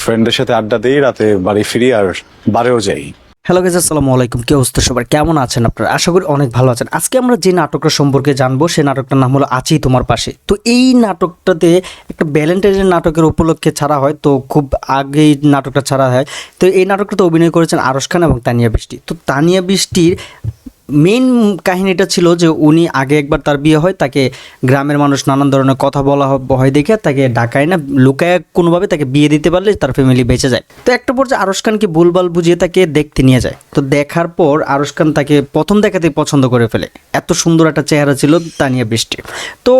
ফ্রেন্ডের সাথে আড্ডা দিই, রাতে বাড়ি ফিরি আর বারেও যাই। হ্যালো গাইস, আসসালামু আলাইকুম। কি অবস্থা সবার, কেমন আছেন আপনারা? আশা করি অনেক ভালো আছেন। আজকে আমরা যে নাটকটা সম্পর্কে জানবো সেই নাটকটার নাম হলো আছি তোমার পাশে। তো এই নাটকটাতে একটা ভ্যালেন্টাইনের নাটকের উপলক্ষে ছাড়া হয়, তো খুব আগেই নাটকটা ছাড়া হয়। তো এই নাটকটাতে অভিনয় করেছেন আরশ খান এবং তানিয়া বৃষ্টি। তো তানিয়া বৃষ্টির মেইন কাহিনীটা ছিল যে উনি আগে একবার তার বিয়ে হয়, তাকে গ্রামের মানুষ নানান ধরনের কথা বলা হয় দেখে তাকে ডাকায় না, লুকায় কোনোভাবে তাকে বিয়ে দিতে পারলে তার ফ্যামিলি বেঁচে যায়। তো একটা পর্যায়ে আরশ খানকে ভুলভাল বুঝিয়ে তাকে দেখতে নিয়ে যায়। তো দেখার পর আরশ খান তাকে প্রথম দেখাতেই পছন্দ করে ফেলে। এত সুন্দর একটা চেহারা ছিল তানিয়া বৃষ্টির। তো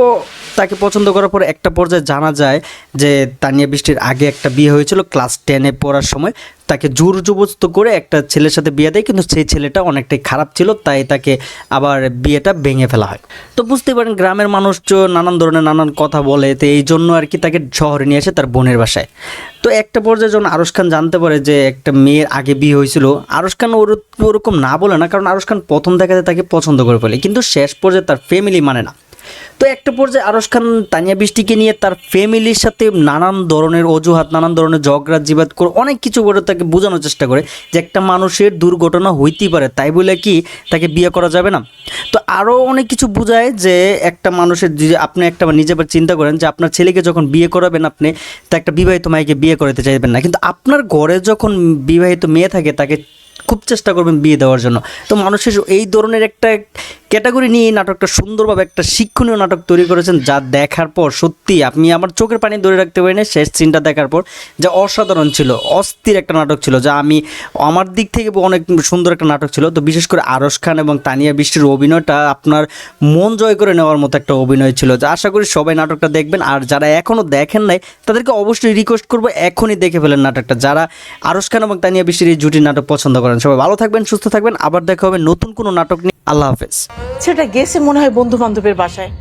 তাকে পছন্দ করার পর একটা পর্যায়ে জানা যায় যে তানিয়া বৃষ্টির আগে একটা বিয়ে হয়েছিল ক্লাস 10-এ পড়ার সময়। তাকে জোর জবরদস্ত করে একটা ছেলের সাথে বিয়ে দেয়, কিন্তু সেই ছেলেটা অনেকটাই খারাপ ছিল, তাই তাকে আবার বিয়েটা ভেঙে ফেলা হয়। তো বুঝতে পারেন গ্রামের মানুষ নানান ধরনের নানান কথা বলে, তো এই জন্য আর কি তাকে শহরে নিয়ে আসে তার বোনের বাসায়। তো একটা পর্যায়ে যখন আরশ খান জানতে পারে যে একটা মেয়ের আগে বিয়ে হয়েছিল, আরশ খান ওরকম না বলে না, কারণ আরশ খান প্রথম দেখাতে তাকে পছন্দ করে ফেলে, কিন্তু শেষ পর্যায়ে তার ফ্যামিলি মানে না। তো একটা পর্যায়ে আরশ খান তানিয়া বৃষ্টিকে নিয়ে তার ফ্যামিলির সাথে নানান ধরনের অজুহাত, নানান ধরনের ঝগড়া জিবাদ করে অনেক কিছু করে তাকে বোঝানোর চেষ্টা করে যে একটা মানুষের দুর্ঘটনা হইতেই পারে, তাই বলে কি তাকে বিয়ে করা যাবে না। তো আরও অনেক কিছু বোঝায় যে একটা মানুষের, যে আপনি একটা নিজেবার চিন্তা করেন যে আপনার ছেলেকে যখন বিয়ে করাবেন, আপনি তা একটা বিবাহিত মাইকে বিয়ে করাতে চাইবেন না, কিন্তু আপনার ঘরে যখন বিবাহিত মেয়ে থাকে তাকে খুব চেষ্টা করবেন বিয়ে দেওয়ার জন্য। তো মানুষের এই ধরনের একটা ক্যাটাগরি নিয়ে এই নাটকটা সুন্দরভাবে একটা শিক্ষণীয় নাটক তৈরি করেছেন, যা দেখার পর সত্যি আপনি আমার চোখের পানি ধরে রাখতে পারি না। শেষ সিনটা দেখার পর যা অসাধারণ ছিল, অস্থির একটা নাটক ছিল, যা আমি আমার দিক থেকে অনেক সুন্দর একটা নাটক ছিল। তো বিশেষ করে আরশ খান এবং তানিয়া বৃষ্টির অভিনয়টা আপনার মন জয় করে নেওয়ার মতো একটা অভিনয় ছিল, যা আশা করি সবাই নাটকটা দেখবেন। আর যারা এখনও দেখেন নাই তাদেরকে অবশ্যই রিকোয়েস্ট করবো এখনই দেখে ফেলেন নাটকটা, যারা আরশ খান এবং তানিয়া বৃষ্টির এই জুটির নাটক পছন্দ করেন। সবাই ভালো থাকবেন, সুস্থ থাকবেন, আবার দেখা হবে নতুন কোনো নাটক নিয়ে। আল্লাহ হাফেজ। সেটা গেছে মনে হয় বন্ধু বান্ধবের বাসায়।